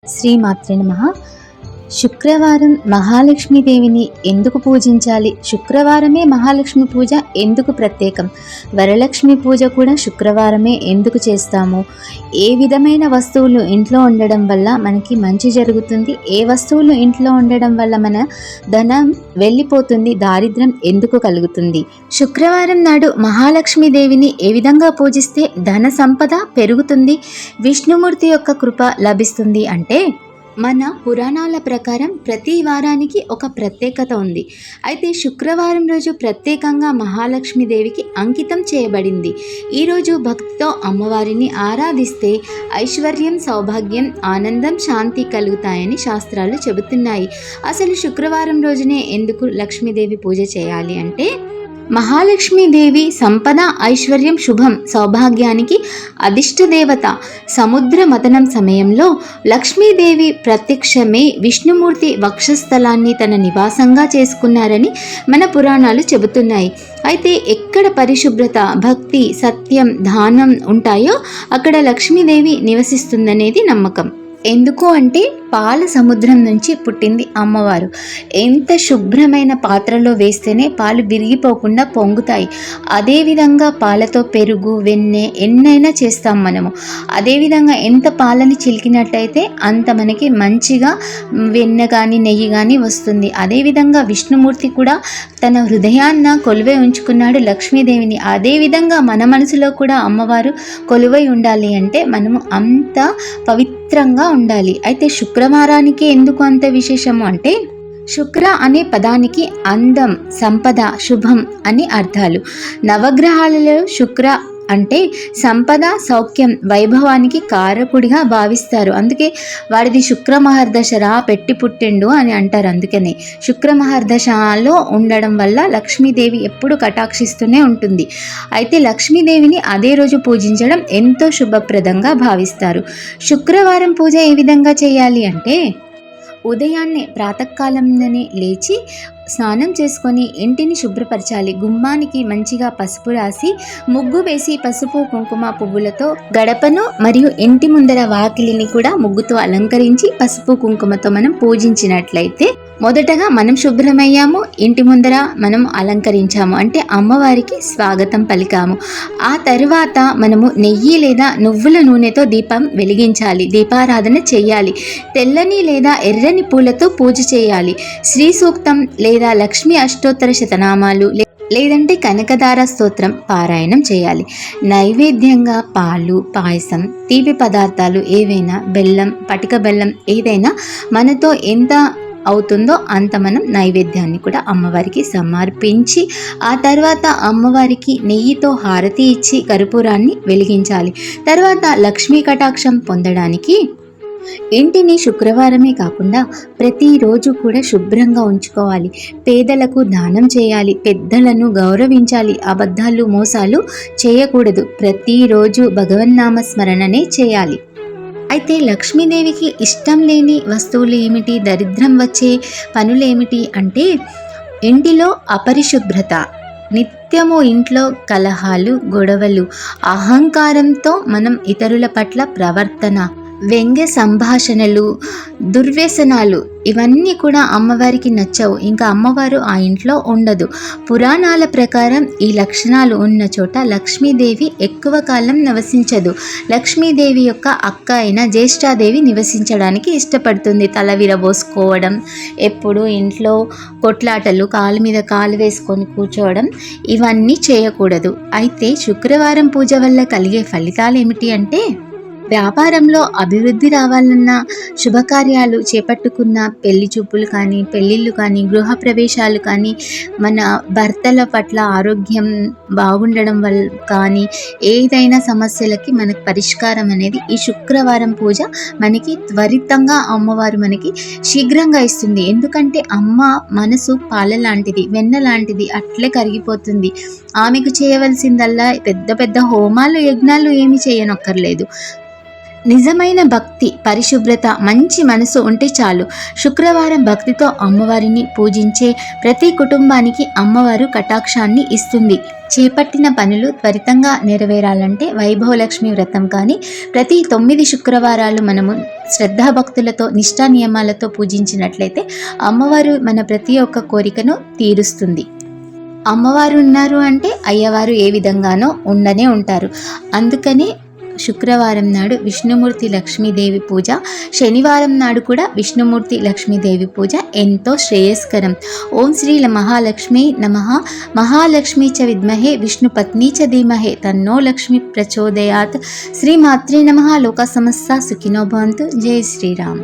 శ్రీమాత్రే నమః. శుక్రవారం మహాలక్ష్మీదేవిని ఎందుకు పూజించాలి? శుక్రవారమే మహాలక్ష్మి పూజ ఎందుకు ప్రత్యేకం? వరలక్ష్మి పూజ కూడా శుక్రవారమే ఎందుకు చేస్తాము? ఏ విధమైన వస్తువులు ఇంట్లో ఉండడం వల్ల మనకి మంచి జరుగుతుంది? ఏ వస్తువులు ఇంట్లో ఉండడం వల్ల మన ధనం వెళ్ళిపోతుంది? దారిద్ర్యం ఎందుకు కలుగుతుంది? శుక్రవారం నాడు మహాలక్ష్మీదేవిని ఏ విధంగా పూజిస్తే ధన సంపద పెరుగుతుంది, విష్ణుమూర్తి యొక్క కృప లభిస్తుంది అంటే, మన పురాణాల ప్రకారం ప్రతి వారానికి ఒక ప్రత్యేకత ఉంది. అయితే శుక్రవారం రోజు ప్రత్యేకంగా మహాలక్ష్మీదేవికి అంకితం చేయబడింది. ఈరోజు భక్తితో అమ్మవారిని ఆరాధిస్తే ఐశ్వర్యం, సౌభాగ్యం, ఆనందం, శాంతి కలుగుతాయని శాస్త్రాలు చెబుతున్నాయి. అసలు శుక్రవారం రోజునే ఎందుకు లక్ష్మీదేవి పూజ చేయాలి అంటే, మహాలక్ష్మీదేవి సంపద, ఐశ్వర్యం, శుభం, సౌభాగ్యానికి అధిష్ట దేవత. సముద్ర మథనం సమయంలో లక్ష్మీదేవి ప్రత్యక్షమే విష్ణుమూర్తి వక్షస్థలాన్ని తన నివాసంగా చేసుకున్నారని మన పురాణాలు చెబుతున్నాయి. అయితే ఎక్కడ పరిశుభ్రత, భక్తి, సత్యం, దానం ఉంటాయో అక్కడ లక్ష్మీదేవి నివసిస్తుందనేది నమ్మకం. ఎందుకు అంటే, పాల సముద్రం నుంచి పుట్టింది అమ్మవారు. ఎంత శుభ్రమైన పాత్రలో వేస్తేనే పాలు విరిగిపోకుండా పొంగుతాయి. అదేవిధంగా పాలతో పెరుగు, వెన్నె ఎన్నైనా చేస్తాం మనము. అదేవిధంగా ఎంత పాలని చిలికినట్లయితే అంత మనకి మంచిగా వెన్నె కానీ నెయ్యి కానీ వస్తుంది. అదేవిధంగా విష్ణుమూర్తి కూడా తన హృదయాన్న కొలువై ఉంచుకున్నాడు లక్ష్మీదేవిని. అదేవిధంగా మన మనసులో కూడా అమ్మవారు కొలువై ఉండాలి అంటే మనము అంత పవిత్రంగా ఉండాలి. అయితే శుక్రవారానికి ఎందుకు అంత విశేషము అంటే, శుక్ర అనే పదానికి అందం, సంపద, శుభం అని అర్థాలు. నవగ్రహాలలో శుక్ర అంటే సంపద, సౌఖ్యం, వైభవానికి కారకుడిగా భావిస్తారు. అందుకే వాడిది శుక్రమహర్దశరా పెట్టి పుట్టిండు అని అంటారు. అందుకనే శుక్రమహర్దశలో ఉండడం వల్ల లక్ష్మీదేవి ఎప్పుడు కటాక్షిస్తూనే ఉంటుంది. అయితే లక్ష్మీదేవిని అదే రోజు పూజించడం ఎంతో శుభప్రదంగా భావిస్తారు. శుక్రవారం పూజ ఏ విధంగా చేయాలి అంటే, ఉదయాన్నే ప్రాతకాలంలోనే లేచి స్నానం చేసుకొని ఇంటిని శుభ్రపరచాలి. గుమ్మానికి మంచిగా పసుపు రాసి ముగ్గు వేసి పసుపు, కుంకుమ, పువ్వులతో గడపను మరియు ఇంటి ముందర వాకిలిని కూడా ముగ్గుతో అలంకరించి పసుపు, కుంకుమతో మనం పూజించినట్లయితే మొదటగా మనం శుభ్రమయ్యాము, ఇంటి ముందర మనం అలంకరించాము అంటే అమ్మవారికి స్వాగతం పలికాము. ఆ తర్వాత మనము నెయ్యి లేదా నువ్వుల నూనెతో దీపం వెలిగించాలి, దీపారాధన చేయాలి. తెల్లని లేదా ఎర్రని పూలతో పూజ చేయాలి. శ్రీ సూక్తం లేదా లక్ష్మీ అష్టోత్తర శతనామాలు లేదంటే కనకదార స్తోత్రం పారాయణం చేయాలి. నైవేద్యంగా పాలు, పాయసం, తీపి పదార్థాలు ఏవైనా, బెల్లం, పటిక బెల్లం ఏదైనా మనతో ఎంత అవుతుందో అంత మనం నైవేద్యాన్ని కూడా అమ్మవారికి సమర్పించి ఆ తర్వాత అమ్మవారికి నెయ్యితో హారతి ఇచ్చి కర్పూరాన్ని వెలిగించాలి. తర్వాత లక్ష్మీ కటాక్షం పొందడానికి ఇంటిని శుక్రవారమే కాకుండా ప్రతిరోజు కూడా శుభ్రంగా ఉంచుకోవాలి. పేదలకు దానం చేయాలి, పెద్దలను గౌరవించాలి, అబద్ధాలు, మోసాలు చేయకూడదు. ప్రతిరోజు భగవన్నామ స్మరణనే చేయాలి. అయితే లక్ష్మీదేవికి ఇష్టం లేని వస్తువులు ఏమిటి, దరిద్రం వచ్చే పనులు ఏమిటి అంటే, ఇంటిలో అపరిశుభ్రత, నిత్యము ఇంట్లో కలహాలు, గొడవలు, అహంకారంతో మనం ఇతరుల పట్ల ప్రవర్తన, వ్యంగ్య సంభాషణలు, దుర్వ్యసనాలు ఇవన్నీ కూడా అమ్మవారికి నచ్చవు. ఇంకా అమ్మవారు ఆ ఇంట్లో ఉండదు. పురాణాల ప్రకారం ఈ లక్షణాలు ఉన్న చోట లక్ష్మీదేవి ఎక్కువ కాలం నివసించదు. లక్ష్మీదేవి యొక్క అక్క అయిన జ్యేష్ఠాదేవి నివసించడానికి ఇష్టపడుతుంది. తల విరబోసుకోవడం, ఎప్పుడు ఇంట్లో కొట్లాటలు, కాలు మీద కాలు వేసుకొని కూర్చోవడం ఇవన్నీ చేయకూడదు. అయితే శుక్రవారం పూజ వల్ల కలిగే ఫలితాలు ఏమిటి అంటే, వ్యాపారంలో అభివృద్ధి రావాలన్నా, శుభకార్యాలు చేపట్టుకున్న పెళ్లి చూపులు కానీ, పెళ్ళిళ్ళు కానీ, గృహప్రవేశాలు కానీ, మన భర్తల పట్ల ఆరోగ్యం బాగుండడం వల్ల కానీ, ఏదైనా సమస్యలకి మనకు పరిష్కారం అనేది ఈ శుక్రవారం పూజ మనకి త్వరితంగా అమ్మవారు మనకి శీఘ్రంగా ఇస్తుంది. ఎందుకంటే అమ్మ మనసు పాల లాంటిది, వెన్న లాంటిది, అట్లే కరిగిపోతుంది. ఆమెకు చేయవలసిందల్లా పెద్ద పెద్ద హోమాలు, యజ్ఞాలు ఏమి చేయనక్కర్లేదు. నిజమైన భక్తి, పరిశుభ్రత, మంచి మనసు ఉంటే చాలు. శుక్రవారం భక్తితో అమ్మవారిని పూజించే ప్రతి కుటుంబానికి అమ్మవారు కటాక్షాన్ని ఇస్తుంది. చేపట్టిన పనులు త్వరితంగా నెరవేరాలంటే వైభవలక్ష్మి వ్రతం కానీ ప్రతి 9 శుక్రవారాలు మనము శ్రద్ధాభక్తులతో నిష్ఠా నియమాలతో పూజించినట్లయితే అమ్మవారు మన ప్రతి ఒక్క కోరికను తీరుస్తుంది. అమ్మవారు ఉన్నారు అంటే అయ్యవారు ఏ విధంగానో ఉండనే ఉంటారు. అందుకని శుక్రవారం నాడు విష్ణుమూర్తి లక్ష్మీదేవి పూజ, శనివారం నాడు కూడా విష్ణుమూర్తి లక్ష్మీదేవి పూజ ఎంతో శ్రేయస్కరం. ఓం శ్రీ మహాలక్ష్మీ నమః. మహాలక్ష్మీ చ విద్మహే విష్ణుపత్నీ చ ధీమహే తన్నో లక్ష్మి ప్రచోదయాత్. శ్రీమాత్రే నమః. లోకా సమస్తా సుఖినో భవంతు. జై శ్రీరామ్.